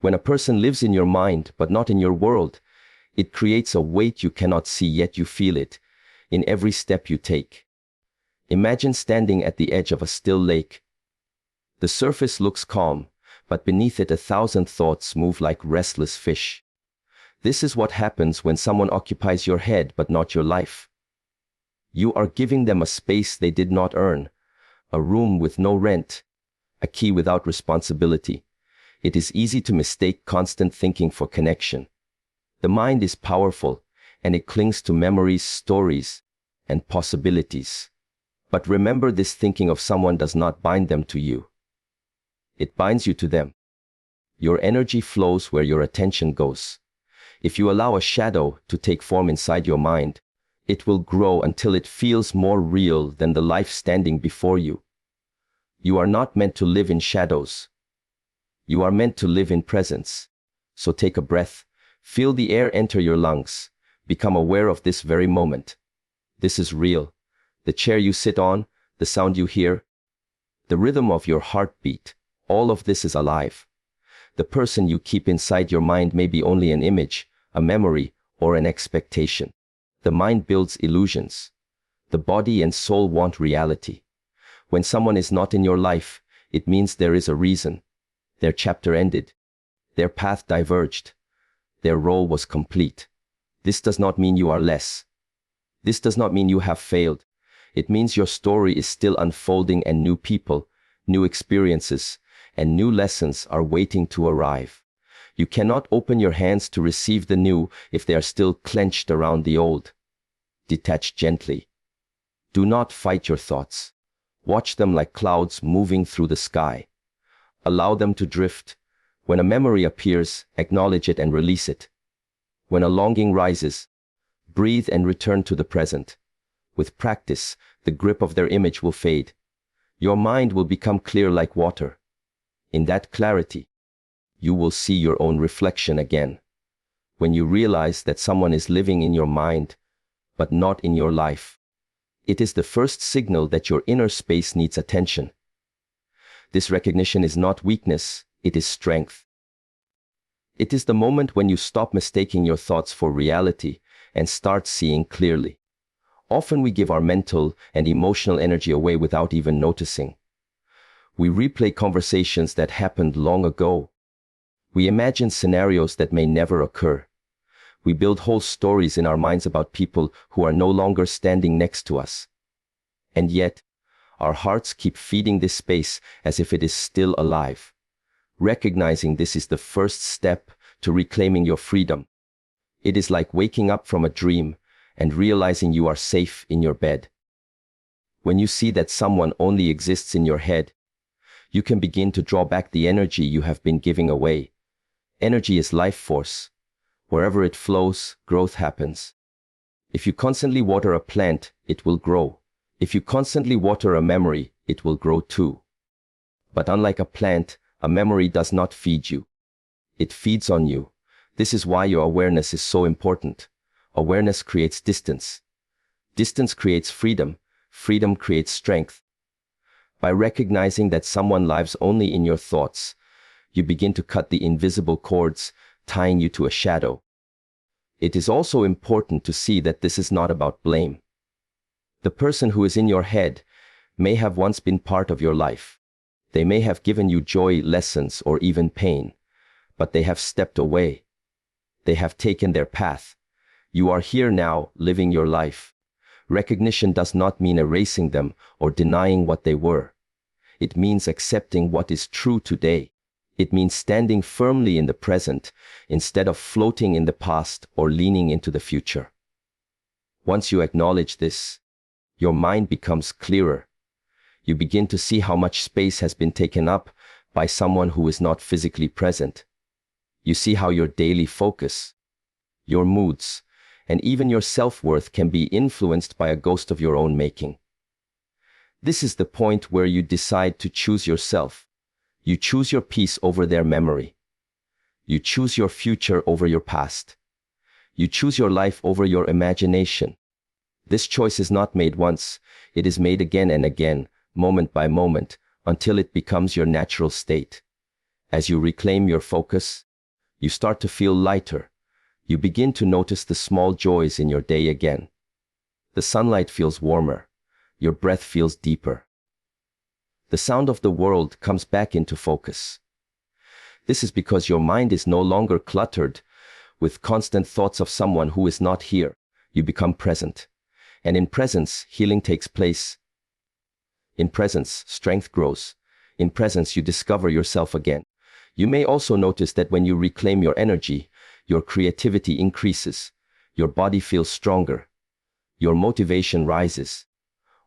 When a person lives in your mind but not in your world, it creates a weight you cannot see, yet you feel it in every step you take. Imagine standing at the edge of a still lake. The surface looks calm, but beneath it 1,000 thoughts move like restless fish. This is what happens when someone occupies your head but not your life. You are giving them a space they did not earn, a room with no rent, a key without responsibility. It is easy to mistake constant thinking for connection. The mind is powerful, and it clings to memories, stories, and possibilities. But remember, this thinking of someone does not bind them to you. It binds you to them. Your energy flows where your attention goes. If you allow a shadow to take form inside your mind, it will grow until it feels more real than the life standing before you. You are not meant to live in shadows. You are meant to live in presence. So take a breath, feel the air enter your lungs, become aware of this very moment. This is real. The chair you sit on, the sound you hear, the rhythm of your heartbeat, all of this is alive. The person you keep inside your mind may be only an image, a memory, or an expectation. The mind builds illusions. The body and soul want reality. When someone is not in your life, it means there is a reason. Their chapter ended. Their path diverged. Their role was complete. This does not mean you are less. This does not mean you have failed. It means your story is still unfolding, and new people, new experiences, and new lessons are waiting to arrive. You cannot open your hands to receive the new if they are still clenched around the old. Detach gently. Do not fight your thoughts. Watch them like clouds moving through the sky. Allow them to drift. When a memory appears, acknowledge it and release it. When a longing rises, breathe and return to the present. With practice, the grip of their image will fade. Your mind will become clear like water. In that clarity, you will see your own reflection again. When you realize that someone is living in your mind, but not in your life, it is the first signal that your inner space needs attention. This recognition is not weakness, it is strength. It is the moment when you stop mistaking your thoughts for reality and start seeing clearly. Often we give our mental and emotional energy away without even noticing. We replay conversations that happened long ago. We imagine scenarios that may never occur. We build whole stories in our minds about people who are no longer standing next to us. And yet, our hearts keep feeding this space as if it is still alive. Recognizing this is the first step to reclaiming your freedom. It is like waking up from a dream and realizing you are safe in your bed. When you see that someone only exists in your head, you can begin to draw back the energy you have been giving away. Energy is life force. Wherever it flows, growth happens. If you constantly water a plant, it will grow. If you constantly water a memory, it will grow too. But unlike a plant, a memory does not feed you. It feeds on you. This is why your awareness is so important. Awareness creates distance. Distance creates freedom. Freedom creates strength. By recognizing that someone lives only in your thoughts, you begin to cut the invisible cords tying you to a shadow. It is also important to see that this is not about blame. The person who is in your head may have once been part of your life. They may have given you joy, lessons, or even pain, but they have stepped away. They have taken their path. You are here now, living your life. Recognition does not mean erasing them or denying what they were. It means accepting what is true today. It means standing firmly in the present instead of floating in the past or leaning into the future. Once you acknowledge this, your mind becomes clearer. You begin to see how much space has been taken up by someone who is not physically present. You see how your daily focus, your moods, and even your self-worth can be influenced by a ghost of your own making. This is the point where you decide to choose yourself. You choose your peace over their memory. You choose your future over your past. You choose your life over your imagination. This choice is not made once. It is made again and again, moment by moment, until it becomes your natural state. As you reclaim your focus, You start to feel lighter. You begin to notice the small joys in your day again. The sunlight feels warmer. Your breath feels deeper. The sound of the world comes back into focus. This is because your mind is no longer cluttered with constant thoughts of someone who is not here. You become present. And in presence, healing takes place. In presence, strength grows. In presence, you discover yourself again. You may also notice that when you reclaim your energy, your creativity increases. Your body feels stronger. Your motivation rises.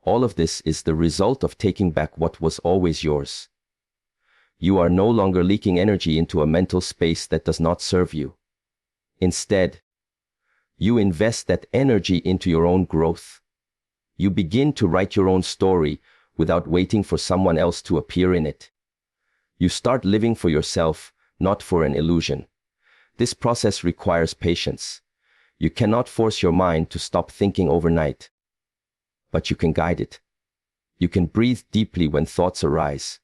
All of this is the result of taking back what was always yours. You are no longer leaking energy into a mental space that does not serve you. Instead, you invest that energy into your own growth. You begin to write your own story without waiting for someone else to appear in it. You start living for yourself, not for an illusion. This process requires patience. You cannot force your mind to stop thinking overnight. But you can guide it. You can breathe deeply when thoughts arise.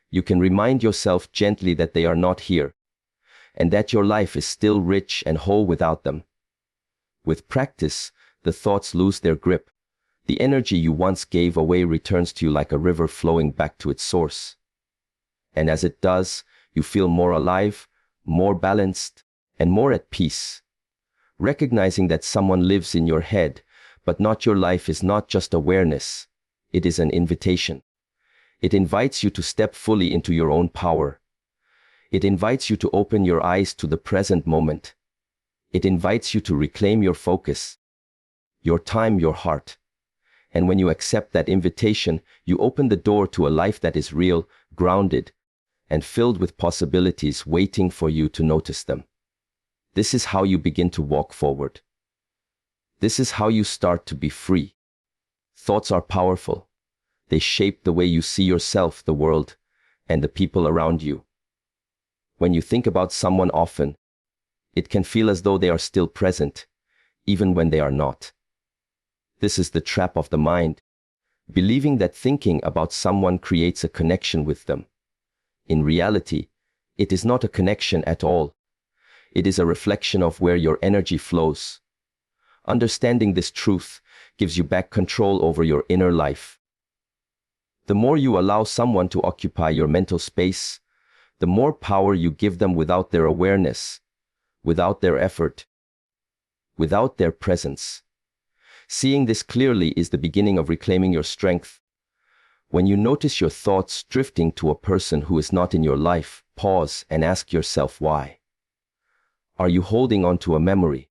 You can remind yourself gently that they are not here, and that your life is still rich and whole without them. With practice, the thoughts lose their grip. The energy you once gave away returns to you like a river flowing back to its source. And as it does, you feel more alive, more balanced, and more at peace. Recognizing that someone lives in your head, but not your life, is not just awareness. It is an invitation. It invites you to step fully into your own power. It invites you to open your eyes to the present moment. It invites you to reclaim your focus, your time, your heart. And when you accept that invitation, you open the door to a life that is real, grounded, and filled with possibilities waiting for you to notice them. This is how you begin to walk forward. This is how you start to be free. Thoughts are powerful. They shape the way you see yourself, the world, and the people around you. When you think about someone often, it can feel as though they are still present, even when they are not. This is the trap of the mind, believing that thinking about someone creates a connection with them. In reality, it is not a connection at all. It is a reflection of where your energy flows. Understanding this truth gives you back control over your inner life. The more you allow someone to occupy your mental space, the more power you give them without their awareness, without their effort, without their presence. Seeing this clearly is the beginning of reclaiming your strength. When you notice your thoughts drifting to a person who is not in your life, pause and ask yourself why. Are you holding on to a memory?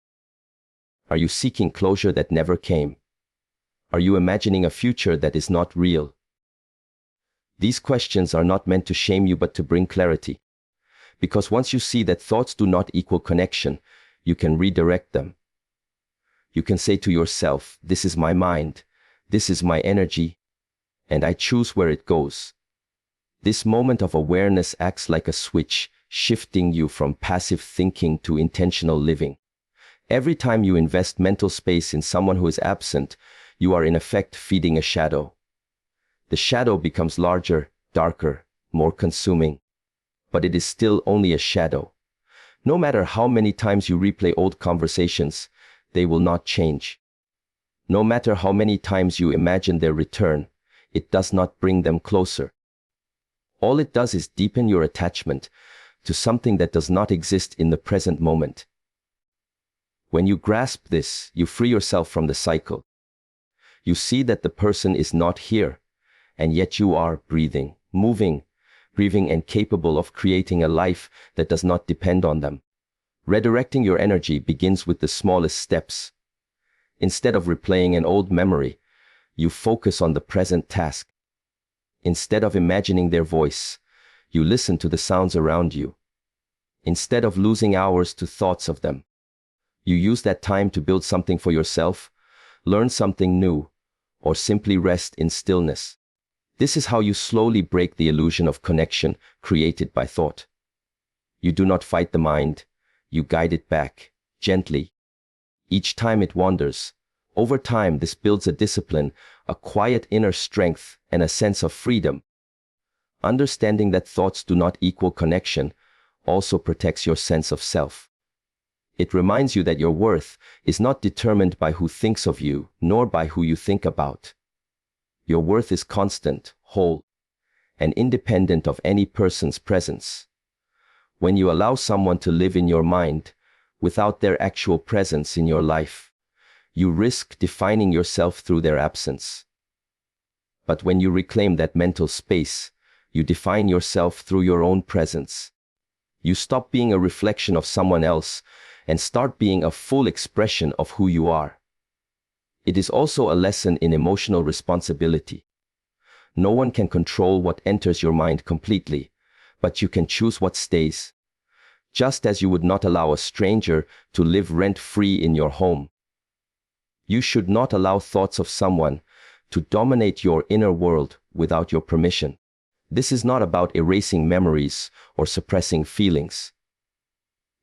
Are you seeking closure that never came? Are you imagining a future that is not real? These questions are not meant to shame you but to bring clarity. Because once you see that thoughts do not equal connection, you can redirect them. You can say to yourself, this is my mind, this is my energy, and I choose where it goes. This moment of awareness acts like a switch, shifting you from passive thinking to intentional living. Every time you invest mental space in someone who is absent, you are in effect feeding a shadow. The shadow becomes larger, darker, more consuming. But it is still only a shadow. No matter how many times you replay old conversations, they will not change. No matter how many times you imagine their return, it does not bring them closer. All it does is deepen your attachment to something that does not exist in the present moment. When you grasp this, you free yourself from the cycle. You see that the person is not here, and yet you are breathing, moving, breathing, and capable of creating a life that does not depend on them. Redirecting your energy begins with the smallest steps. Instead of replaying an old memory, you focus on the present task. Instead of imagining their voice, you listen to the sounds around you. Instead of losing hours to thoughts of them, you use that time to build something for yourself, learn something new, or simply rest in stillness. This is how you slowly break the illusion of connection created by thought. You do not fight the mind, you guide it back, gently. Each time it wanders. Over time, this builds a discipline, a quiet inner strength, and a sense of freedom. Understanding that thoughts do not equal connection also protects your sense of self. It reminds you that your worth is not determined by who thinks of you, nor by who you think about. Your worth is constant, whole, and independent of any person's presence. When you allow someone to live in your mind, without their actual presence in your life, you risk defining yourself through their absence. But when you reclaim that mental space, you define yourself through your own presence. You stop being a reflection of someone else and start being a full expression of who you are. It is also a lesson in emotional responsibility. No one can control what enters your mind completely, but you can choose what stays. Just as you would not allow a stranger to live rent-free in your home. You should not allow thoughts of someone to dominate your inner world without your permission. This is not about erasing memories or suppressing feelings.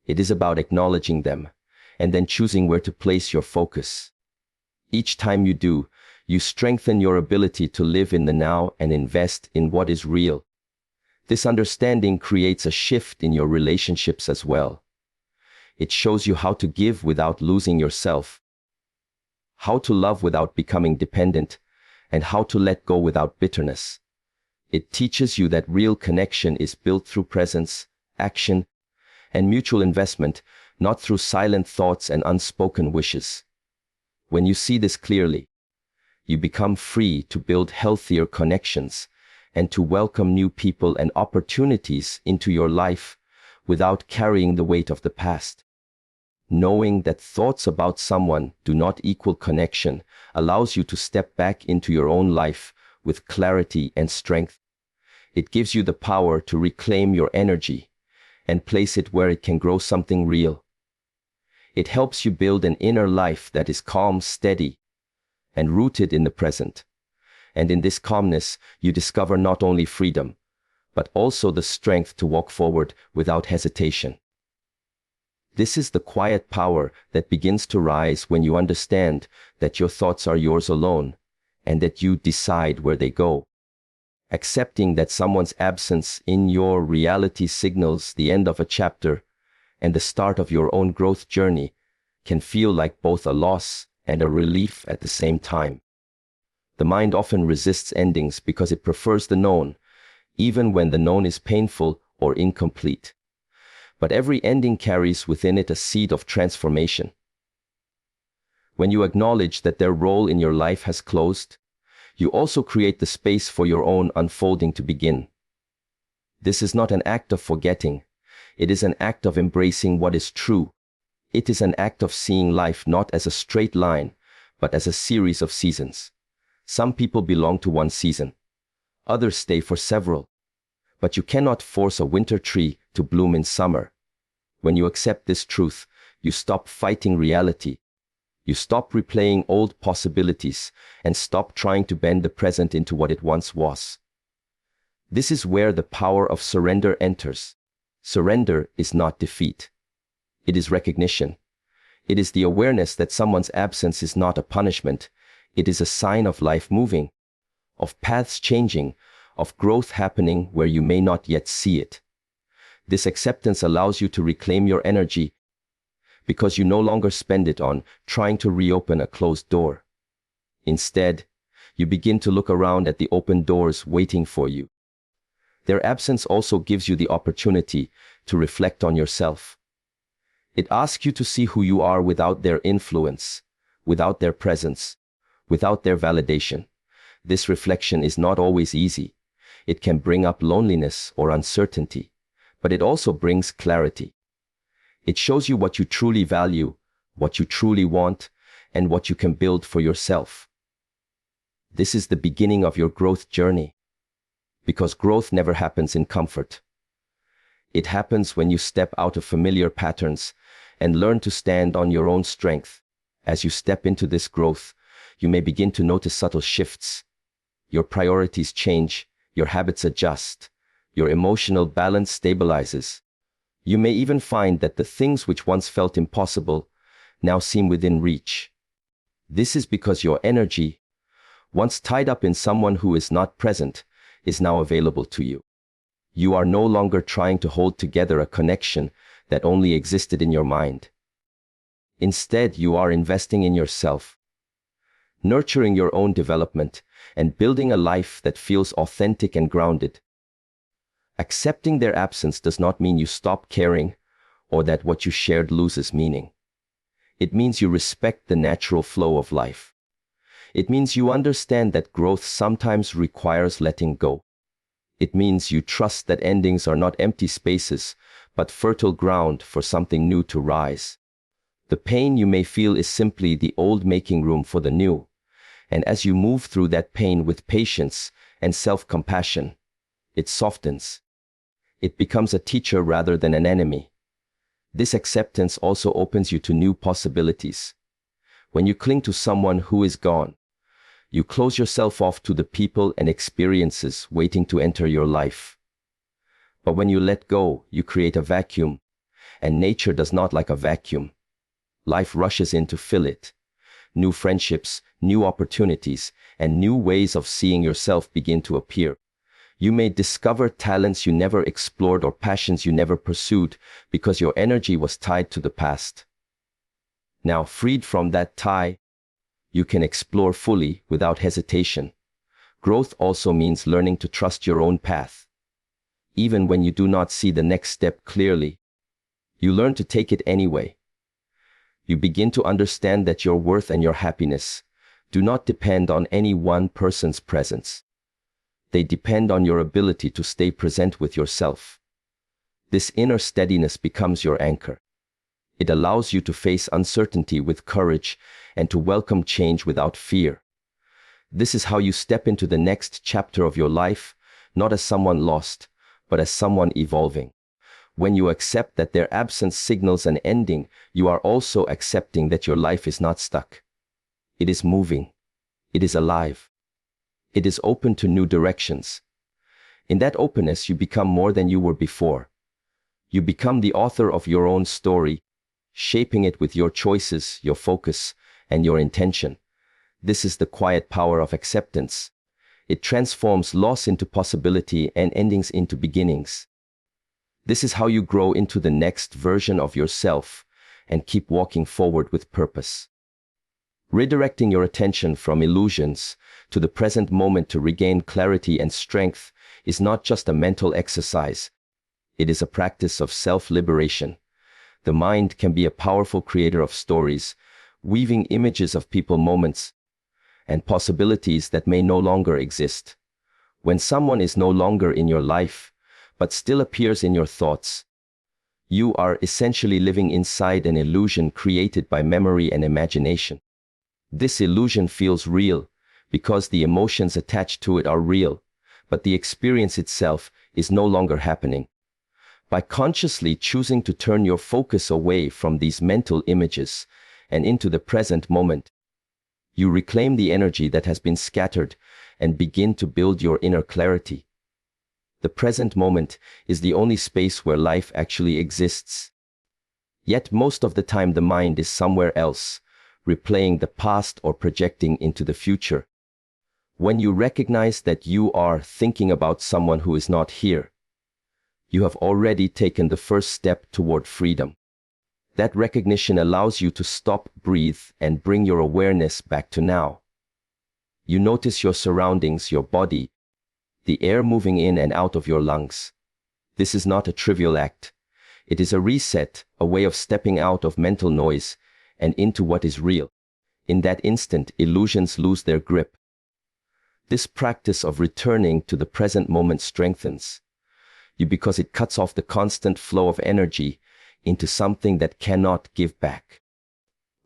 It is about acknowledging them and then choosing where to place your focus. Each time you do, you strengthen your ability to live in the now and invest in what is real. This understanding creates a shift in your relationships as well. It shows you how to give without losing yourself, how to love without becoming dependent, and how to let go without bitterness. It teaches you that real connection is built through presence, action, and mutual investment, not through silent thoughts and unspoken wishes. When you see this clearly, you become free to build healthier connections and to welcome new people and opportunities into your life without carrying the weight of the past. Knowing that thoughts about someone do not equal connection allows you to step back into your own life with clarity and strength. It gives you the power to reclaim your energy and place it where it can grow something real. It helps you build an inner life that is calm, steady, and rooted in the present. And in this calmness, you discover not only freedom, but also the strength to walk forward without hesitation. This is the quiet power that begins to rise when you understand that your thoughts are yours alone and that you decide where they go. Accepting that someone's absence in your reality signals the end of a chapter and the start of your own growth journey can feel like both a loss and a relief at the same time. The mind often resists endings because it prefers the known, even when the known is painful or incomplete. But every ending carries within it a seed of transformation. When you acknowledge that their role in your life has closed, you also create the space for your own unfolding to begin. This is not an act of forgetting. It is an act of embracing what is true. It is an act of seeing life not as a straight line, but as a series of seasons. Some people belong to one season. Others stay for several. But you cannot force a winter tree to bloom in summer. When you accept this truth, you stop fighting reality. You stop replaying old possibilities and stop trying to bend the present into what it once was. This is where the power of surrender enters. Surrender is not defeat. It is recognition. It is the awareness that someone's absence is not a punishment. It is a sign of life moving, of paths changing, of growth happening where you may not yet see it. This acceptance allows you to reclaim your energy because you no longer spend it on trying to reopen a closed door. Instead, you begin to look around at the open doors waiting for you. Their absence also gives you the opportunity to reflect on yourself. It asks you to see who you are without their influence, without their presence, without their validation. This reflection is not always easy. It can bring up loneliness or uncertainty, but it also brings clarity. It shows you what you truly value, what you truly want, and what you can build for yourself. This is the beginning of your growth journey, because growth never happens in comfort. It happens when you step out of familiar patterns and learn to stand on your own strength. As you step into this growth, you may begin to notice subtle shifts. Your priorities change, your habits adjust, your emotional balance stabilizes. You may even find that the things which once felt impossible now seem within reach. This is because your energy, once tied up in someone who is not present, is now available to you. You are no longer trying to hold together a connection that only existed in your mind. Instead, you are investing in yourself, nurturing your own development, and building a life that feels authentic and grounded. Accepting their absence does not mean you stop caring or that what you shared loses meaning. It means you respect the natural flow of life. It means you understand that growth sometimes requires letting go. It means you trust that endings are not empty spaces, but fertile ground for something new to rise. The pain you may feel is simply the old making room for the new. And as you move through that pain with patience and self-compassion, it softens. It becomes a teacher rather than an enemy. This acceptance also opens you to new possibilities. When you cling to someone who is gone, you close yourself off to the people and experiences waiting to enter your life. But when you let go, you create a vacuum, and nature does not like a vacuum. Life rushes in to fill it. New friendships, new opportunities, and new ways of seeing yourself begin to appear. You may discover talents you never explored or passions you never pursued because your energy was tied to the past. Now, freed from that tie, you can explore fully without hesitation. Growth also means learning to trust your own path. Even when you do not see the next step clearly, you learn to take it anyway. You begin to understand that your worth and your happiness do not depend on any one person's presence. They depend on your ability to stay present with yourself. This inner steadiness becomes your anchor. It allows you to face uncertainty with courage and to welcome change without fear. This is how you step into the next chapter of your life, not as someone lost, but as someone evolving. When you accept that their absence signals an ending, you are also accepting that your life is not stuck. It is moving. It is alive. It is open to new directions. In that openness, you become more than you were before. You become the author of your own story, shaping it with your choices, your focus, and your intention. This is the quiet power of acceptance. It transforms loss into possibility and endings into beginnings. This is how you grow into the next version of yourself and keep walking forward with purpose. Redirecting your attention from illusions to the present moment to regain clarity and strength is not just a mental exercise. It is a practice of self-liberation. The mind can be a powerful creator of stories, weaving images of people, moments, and possibilities that may no longer exist. When someone is no longer in your life, but still appears in your thoughts, you are essentially living inside an illusion created by memory and imagination. This illusion feels real because the emotions attached to it are real, but the experience itself is no longer happening. By consciously choosing to turn your focus away from these mental images and into the present moment, you reclaim the energy that has been scattered and begin to build your inner clarity. The present moment is the only space where life actually exists. Yet most of the time the mind is somewhere else, replaying the past or projecting into the future. When you recognize that you are thinking about someone who is not here, you have already taken the first step toward freedom. That recognition allows you to stop, breathe, and bring your awareness back to now. You notice your surroundings, your body, the air moving in and out of your lungs. This is not a trivial act. It is a reset, a way of stepping out of mental noise and into what is real. In that instant, illusions lose their grip. This practice of returning to the present moment strengthens you because it cuts off the constant flow of energy into something that cannot give back.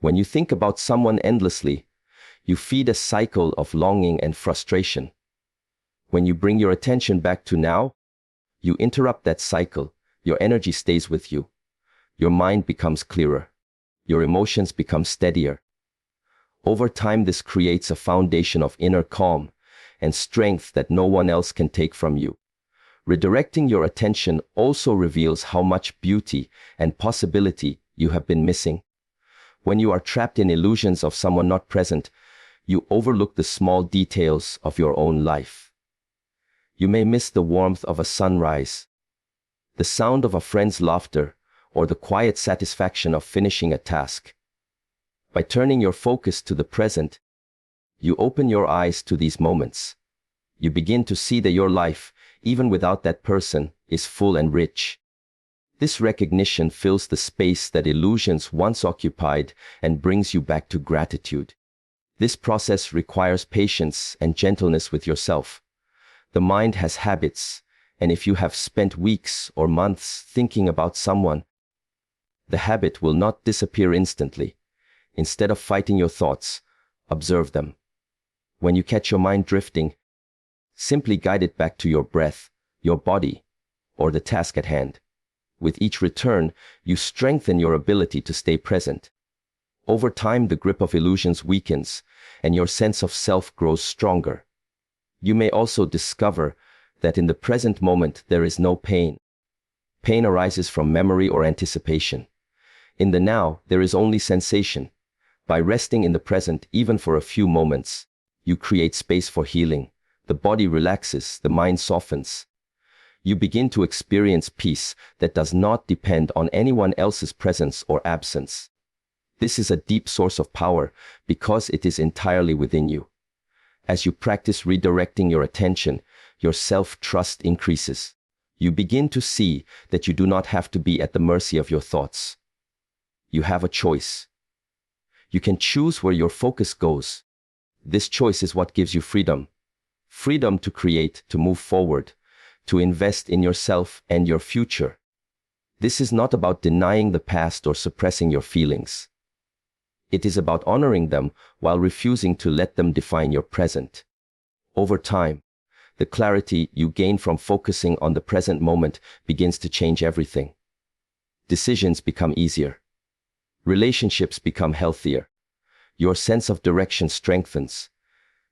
When you think about someone endlessly, you feed a cycle of longing and frustration. When you bring your attention back to now, you interrupt that cycle. Your energy stays with you. Your mind becomes clearer. Your emotions become steadier. Over time, this creates a foundation of inner calm and strength that no one else can take from you. Redirecting your attention also reveals how much beauty and possibility you have been missing. When you are trapped in illusions of someone not present, you overlook the small details of your own life. You may miss the warmth of a sunrise, the sound of a friend's laughter, or the quiet satisfaction of finishing a task. By turning your focus to the present, you open your eyes to these moments. You begin to see that your life, even without that person, is full and rich. This recognition fills the space that illusions once occupied and brings you back to gratitude. This process requires patience and gentleness with yourself. The mind has habits, and if you have spent weeks or months thinking about someone, the habit will not disappear instantly. Instead of fighting your thoughts, observe them. When you catch your mind drifting, simply guide it back to your breath, your body, or the task at hand. With each return, you strengthen your ability to stay present. Over time, the grip of illusions weakens, and your sense of self grows stronger. You may also discover that in the present moment there is no pain. Pain arises from memory or anticipation. In the now, there is only sensation. By resting in the present, even for a few moments, you create space for healing. The body relaxes, the mind softens. You begin to experience peace that does not depend on anyone else's presence or absence. This is a deep source of power because it is entirely within you. As you practice redirecting your attention, your self-trust increases. You begin to see that you do not have to be at the mercy of your thoughts. You have a choice. You can choose where your focus goes. This choice is what gives you freedom. Freedom to create, to move forward, to invest in yourself and your future. This is not about denying the past or suppressing your feelings. It is about honoring them while refusing to let them define your present. Over time, the clarity you gain from focusing on the present moment begins to change everything. Decisions become easier. Relationships become healthier. Your sense of direction strengthens.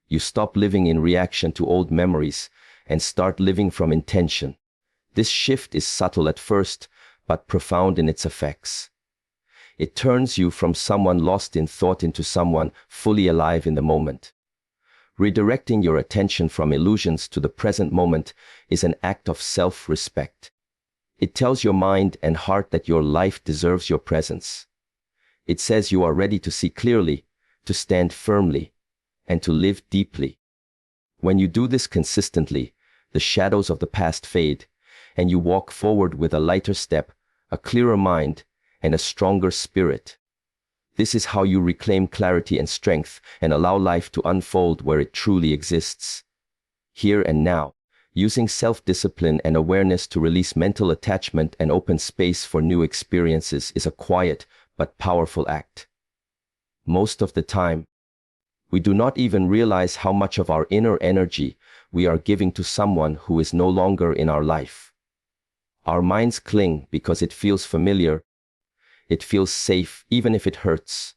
You stop living in reaction to old memories and start living from intention. This shift is subtle at first, but profound in its effects. It turns you from someone lost in thought into someone fully alive in the moment. Redirecting your attention from illusions to the present moment is an act of self-respect. It tells your mind and heart that your life deserves your presence. It says you are ready to see clearly, to stand firmly, and to live deeply. When you do this consistently, the shadows of the past fade, and you walk forward with a lighter step, a clearer mind, and a stronger spirit. This is how you reclaim clarity and strength and allow life to unfold where it truly exists. Here and now, using self-discipline and awareness to release mental attachment and open space for new experiences is a quiet but powerful act. Most of the time, we do not even realize how much of our inner energy we are giving to someone who is no longer in our life. Our minds cling because it feels familiar. It feels safe, even if it hurts.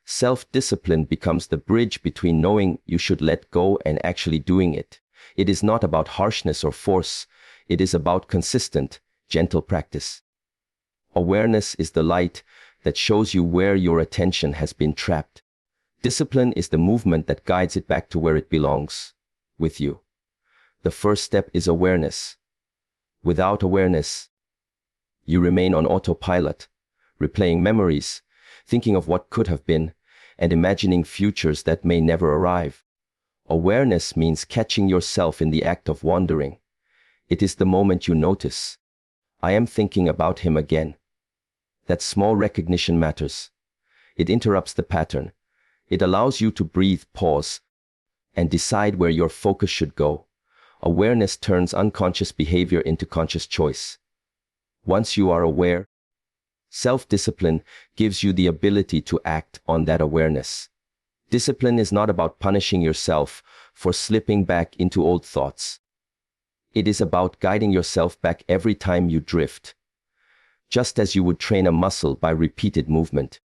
Self-discipline becomes the bridge between knowing you should let go and actually doing it. It is not about harshness or force. It is about consistent, gentle practice. Awareness is the light that shows you where your attention has been trapped. Discipline is the movement that guides it back to where it belongs, with you. The first step is awareness. Without awareness, you remain on autopilot, replaying memories, thinking of what could have been, and imagining futures that may never arrive. Awareness means catching yourself in the act of wandering. It is the moment you notice, I am thinking about him again. That small recognition matters. It interrupts the pattern. It allows you to breathe, pause, and decide where your focus should go. Awareness turns unconscious behavior into conscious choice. Once you are aware, self-discipline gives you the ability to act on that awareness. Discipline is not about punishing yourself for slipping back into old thoughts. It is about guiding yourself back every time you drift. Just as you would train a muscle by repeated movement,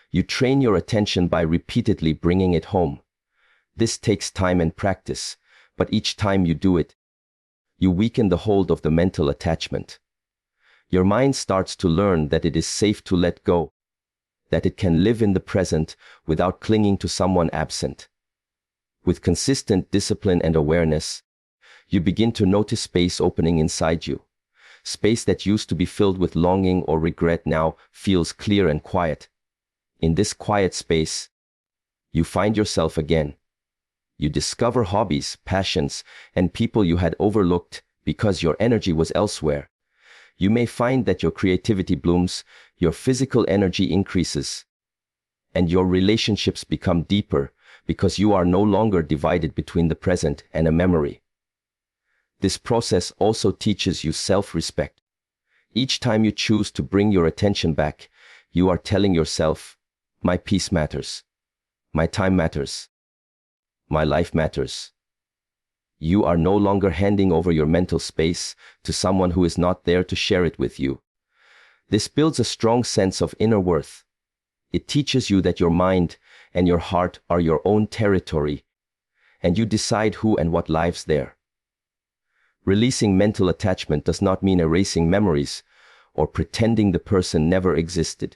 you train your attention by repeatedly bringing it home. This takes time and practice, but each time you do it, you weaken the hold of the mental attachment. Your mind starts to learn that it is safe to let go, that it can live in the present without clinging to someone absent. With consistent discipline and awareness, You begin to notice space opening inside you. Space that used to be filled with longing or regret now feels clear and quiet. In this quiet space, you find yourself again. You discover hobbies, passions, and people you had overlooked because your energy was elsewhere. You may find that your creativity blooms, your physical energy increases, and your relationships become deeper because you are no longer divided between the present and a memory. This process also teaches you self-respect. Each time you choose to bring your attention back, you are telling yourself, my peace matters. My time matters. My life matters. You are no longer handing over your mental space to someone who is not there to share it with you. This builds a strong sense of inner worth. It teaches you that your mind and your heart are your own territory, and you decide who and what lives there. Releasing mental attachment does not mean erasing memories or pretending the person never existed.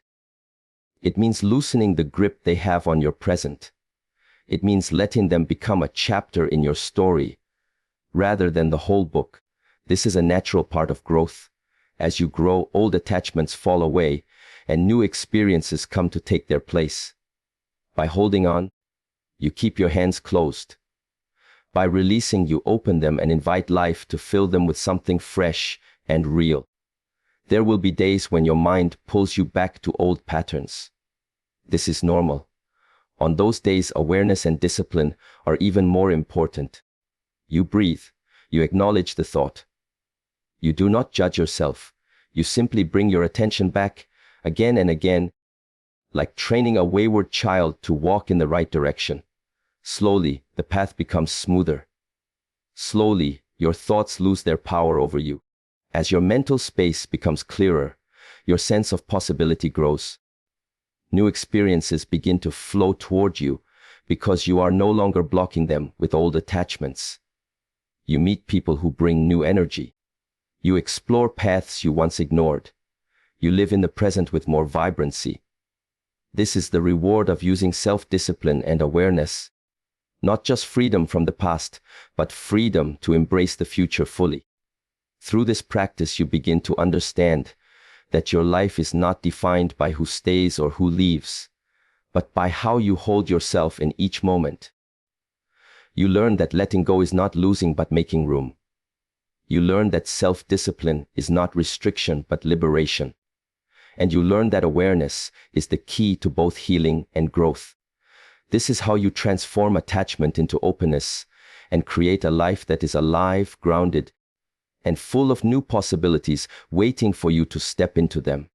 It means loosening the grip they have on your present. It means letting them become a chapter in your story, rather than the whole book. This is a natural part of growth. As you grow, old attachments fall away, and new experiences come to take their place. By holding on, you keep your hands closed. By releasing, you open them and invite life to fill them with something fresh and real. There will be days when your mind pulls you back to old patterns. This is normal. On those days, awareness and discipline are even more important. You breathe. You acknowledge the thought. You do not judge yourself. You simply bring your attention back again and again, like training a wayward child to walk in the right direction. Slowly, the path becomes smoother. Slowly, your thoughts lose their power over you. As your mental space becomes clearer, your sense of possibility grows. New experiences begin to flow toward you because you are no longer blocking them with old attachments. You meet people who bring new energy. You explore paths you once ignored. You live in the present with more vibrancy. This is the reward of using self-discipline and awareness. Not just freedom from the past, but freedom to embrace the future fully. Through this practice, you begin to understand that your life is not defined by who stays or who leaves, but by how you hold yourself in each moment. You learn that letting go is not losing but making room. You learn that self-discipline is not restriction but liberation. And you learn that awareness is the key to both healing and growth. This is how you transform attachment into openness and create a life that is alive, grounded, and full of new possibilities waiting for you to step into them.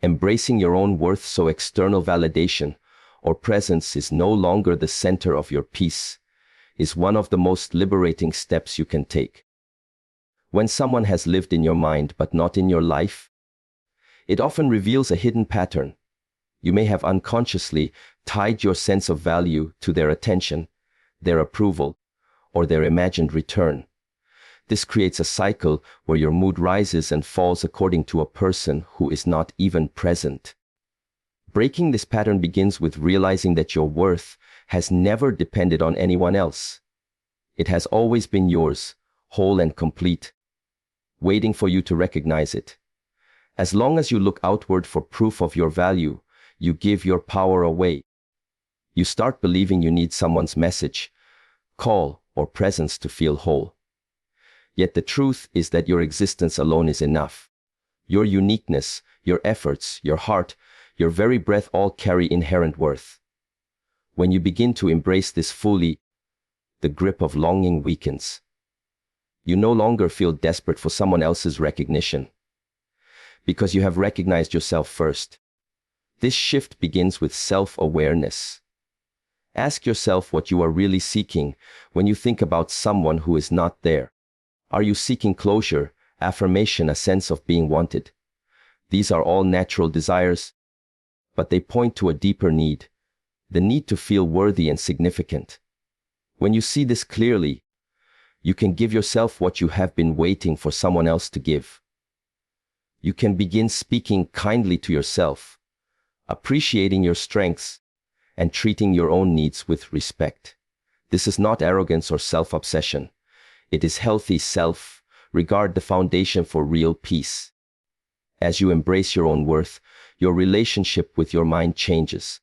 Embracing your own worth so external validation or presence is no longer the center of your peace is one of the most liberating steps you can take. When someone has lived in your mind but not in your life, it often reveals a hidden pattern. You may have unconsciously tied your sense of value to their attention, their approval, or their imagined return. This creates a cycle where your mood rises and falls according to a person who is not even present. Breaking this pattern begins with realizing that your worth has never depended on anyone else. It has always been yours, whole and complete, waiting for you to recognize it. As long as you look outward for proof of your value, you give your power away. You start believing you need someone's message, call, or presence to feel whole. Yet the truth is that your existence alone is enough. Your uniqueness, your efforts, your heart, your very breath all carry inherent worth. When you begin to embrace this fully, the grip of longing weakens. You no longer feel desperate for someone else's recognition, because you have recognized yourself first. This shift begins with self-awareness. Ask yourself what you are really seeking when you think about someone who is not there. Are you seeking closure, affirmation, a sense of being wanted? These are all natural desires, but they point to a deeper need, the need to feel worthy and significant. When you see this clearly, you can give yourself what you have been waiting for someone else to give. You can begin speaking kindly to yourself, appreciating your strengths, and treating your own needs with respect. This is not arrogance or self-obsession. It is healthy self-regard, the foundation for real peace. As you embrace your own worth, your relationship with your mind changes.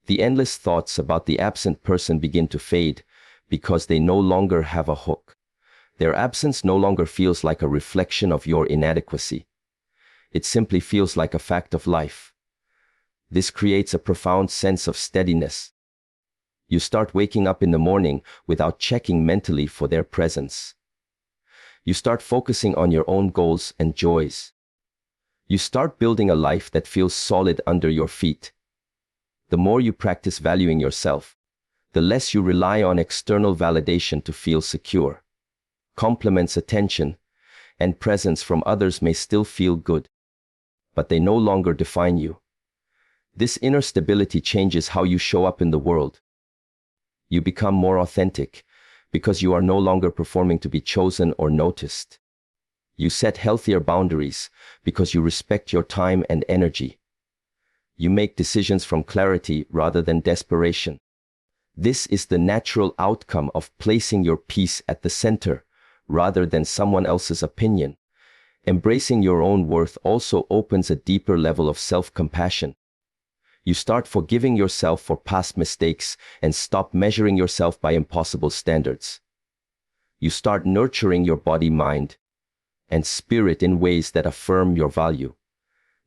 The endless thoughts about the absent person begin to fade because they no longer have a hook. Their absence no longer feels like a reflection of your inadequacy. It simply feels like a fact of life. This creates a profound sense of steadiness. You start waking up in the morning without checking mentally for their presence. You start focusing on your own goals and joys. You start building a life that feels solid under your feet. The more you practice valuing yourself, the less you rely on external validation to feel secure. Compliments, attention, and presence from others may still feel good, but they no longer define you. This inner stability changes how you show up in the world. You become more authentic because you are no longer performing to be chosen or noticed. You set healthier boundaries because you respect your time and energy. You make decisions from clarity rather than desperation. This is the natural outcome of placing your peace at the center rather than someone else's opinion. Embracing your own worth also opens a deeper level of self-compassion. You start forgiving yourself for past mistakes and stop measuring yourself by impossible standards. You start nurturing your body, mind, and spirit in ways that affirm your value.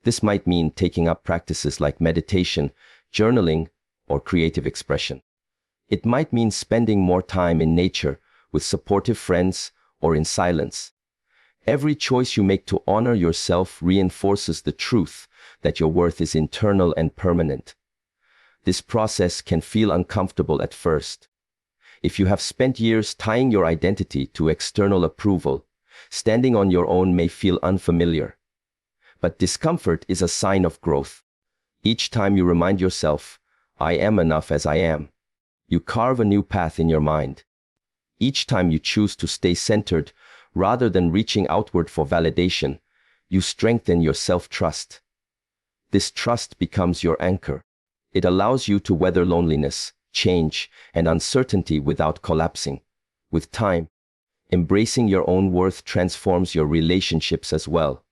This might mean taking up practices like meditation, journaling, or creative expression. It might mean spending more time in nature with supportive friends or in silence. Every choice you make to honor yourself reinforces the truth that your worth is internal and permanent. This process can feel uncomfortable at first. If you have spent years tying your identity to external approval, standing on your own may feel unfamiliar. But discomfort is a sign of growth. Each time you remind yourself, I am enough as I am, you carve a new path in your mind. Each time you choose to stay centered rather than reaching outward for validation, you strengthen your self-trust. This trust becomes your anchor. It allows you to weather loneliness, change, and uncertainty without collapsing. With time, embracing your own worth transforms your relationships as well.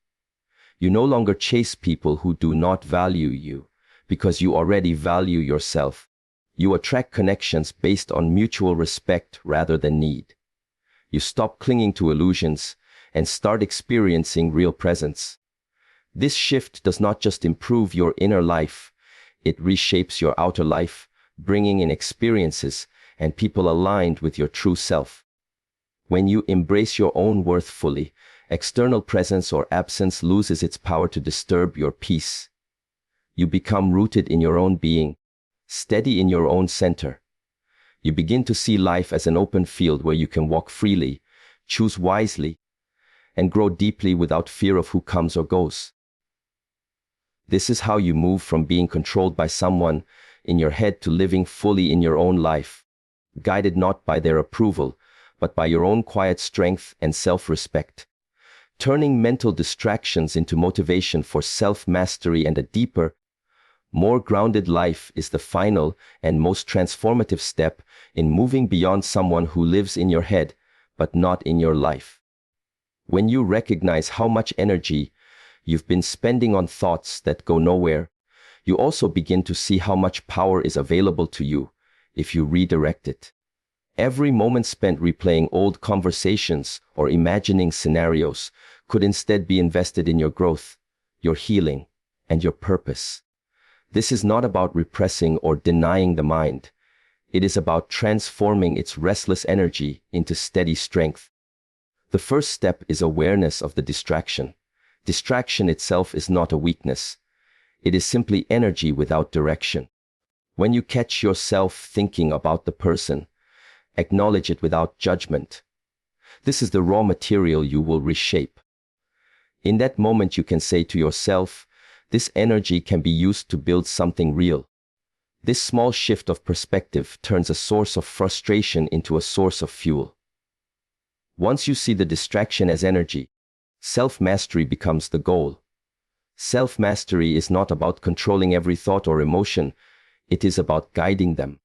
You no longer chase people who do not value you because you already value yourself. You attract connections based on mutual respect rather than need. You stop clinging to illusions and start experiencing real presence. This shift does not just improve your inner life, it reshapes your outer life, bringing in experiences and people aligned with your true self. When you embrace your own worth fully, external presence or absence loses its power to disturb your peace. You become rooted in your own being, steady in your own center. You begin to see life as an open field where you can walk freely, choose wisely, and grow deeply without fear of who comes or goes. This is how you move from being controlled by someone in your head to living fully in your own life, guided not by their approval, but by your own quiet strength and self-respect. Turning mental distractions into motivation for self-mastery and a deeper, more grounded life is the final and most transformative step in moving beyond someone who lives in your head, but not in your life. When you recognize how much energy you've been spending on thoughts that go nowhere, you also begin to see how much power is available to you if you redirect it. Every moment spent replaying old conversations or imagining scenarios could instead be invested in your growth, your healing, and your purpose. This is not about repressing or denying the mind. It is about transforming its restless energy into steady strength. The first step is awareness of the distraction. Distraction itself is not a weakness. It is simply energy without direction. When you catch yourself thinking about the person, acknowledge it without judgment. This is the raw material you will reshape. In that moment, you can say to yourself, this energy can be used to build something real. This small shift of perspective turns a source of frustration into a source of fuel. Once you see the distraction as energy, self-mastery becomes the goal. Self-mastery is not about controlling every thought or emotion. It is about guiding them.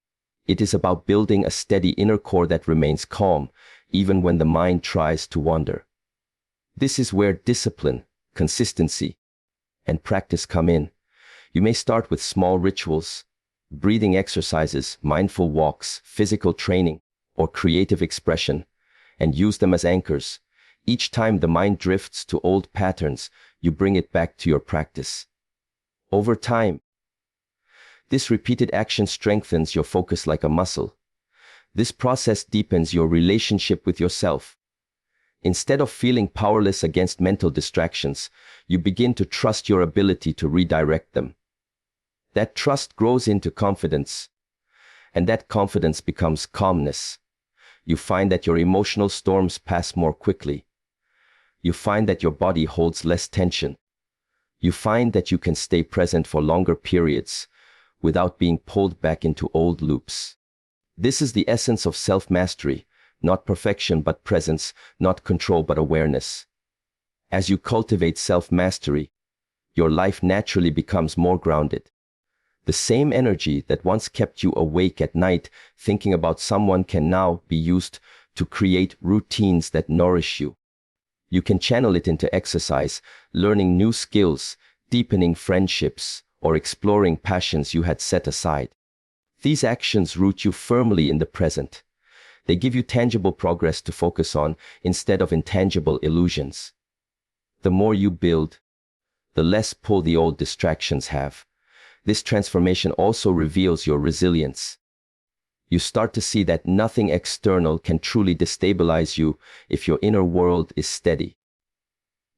It is about building a steady inner core that remains calm, even when the mind tries to wander. This is where discipline, consistency, and practice come in. You may start with small rituals, breathing exercises, mindful walks, physical training, or creative expression, and use them as anchors. Each time the mind drifts to old patterns, you bring it back to your practice. Over time, this repeated action strengthens your focus like a muscle. This process deepens your relationship with yourself. Instead of feeling powerless against mental distractions, you begin to trust your ability to redirect them. That trust grows into confidence, and that confidence becomes calmness. You find that your emotional storms pass more quickly. You find that your body holds less tension. You find that you can stay present for longer periods without being pulled back into old loops. This is the essence of self-mastery, not perfection but presence, not control but awareness. As you cultivate self-mastery, your life naturally becomes more grounded. The same energy that once kept you awake at night thinking about someone can now be used to create routines that nourish you. You can channel it into exercise, learning new skills, deepening friendships, or exploring passions you had set aside. These actions root you firmly in the present. They give you tangible progress to focus on instead of intangible illusions. The more you build, the less pull the old distractions have. This transformation also reveals your resilience. You start to see that nothing external can truly destabilize you if your inner world is steady.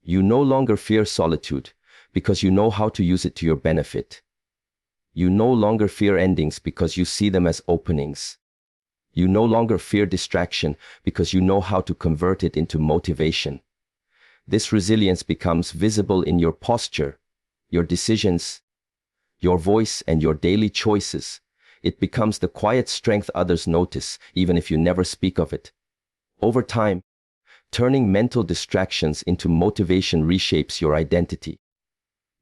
You no longer fear solitude because you know how to use it to your benefit. You no longer fear endings because you see them as openings. You no longer fear distraction because you know how to convert it into motivation. This resilience becomes visible in your posture, your decisions, your voice, and your daily choices. It becomes the quiet strength others notice, even if you never speak of it. Over time, turning mental distractions into motivation reshapes your identity.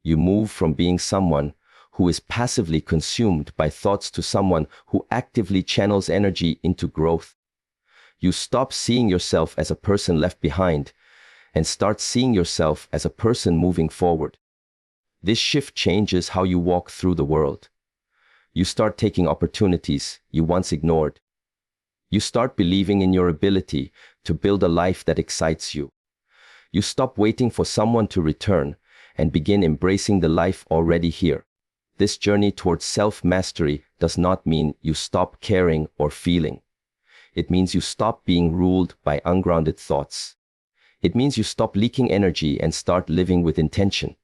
You move from being someone who is passively consumed by thoughts to someone who actively channels energy into growth. You stop seeing yourself as a person left behind and start seeing yourself as a person moving forward. This shift changes how you walk through the world. You start taking opportunities you once ignored. You start believing in your ability to build a life that excites you. You stop waiting for someone to return and begin embracing the life already here. This journey towards self-mastery does not mean you stop caring or feeling. It means you stop being ruled by ungrounded thoughts. It means you stop leaking energy and start living with intention.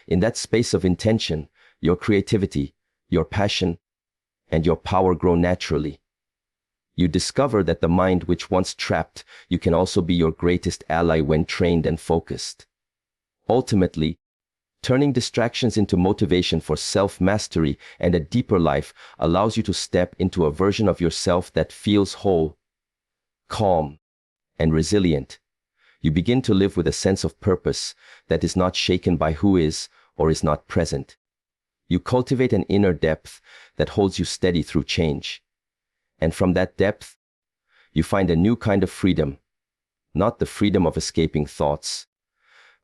In that space of intention, your creativity, your passion, and your power grow naturally. You discover that the mind which once trapped you can also be your greatest ally when trained and focused. Ultimately, turning distractions into motivation for self-mastery and a deeper life allows you to step into a version of yourself that feels whole, calm, and resilient. You begin to live with a sense of purpose that is not shaken by who is or is not present. You cultivate an inner depth that holds you steady through change. And from that depth, you find a new kind of freedom, not the freedom of escaping thoughts,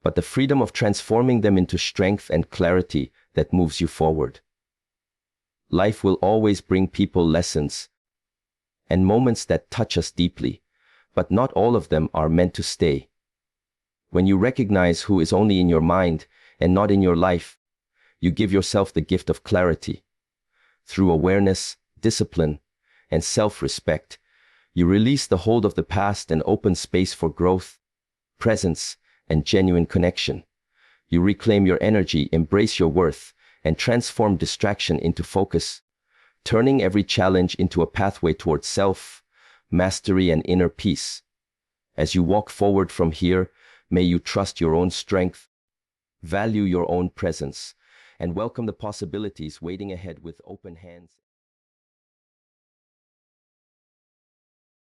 but the freedom of transforming them into strength and clarity that moves you forward. Life will always bring people lessons and moments that touch us deeply, but not all of them are meant to stay. When you recognize who is only in your mind and not in your life, you give yourself the gift of clarity. Through awareness, discipline, and self-respect, you release the hold of the past and open space for growth, presence, and genuine connection. You reclaim your energy, embrace your worth, and transform distraction into focus, turning every challenge into a pathway towards self-mastery and inner peace. As you walk forward from here, may you trust your own strength, value your own presence, and welcome the possibilities waiting ahead with open hands.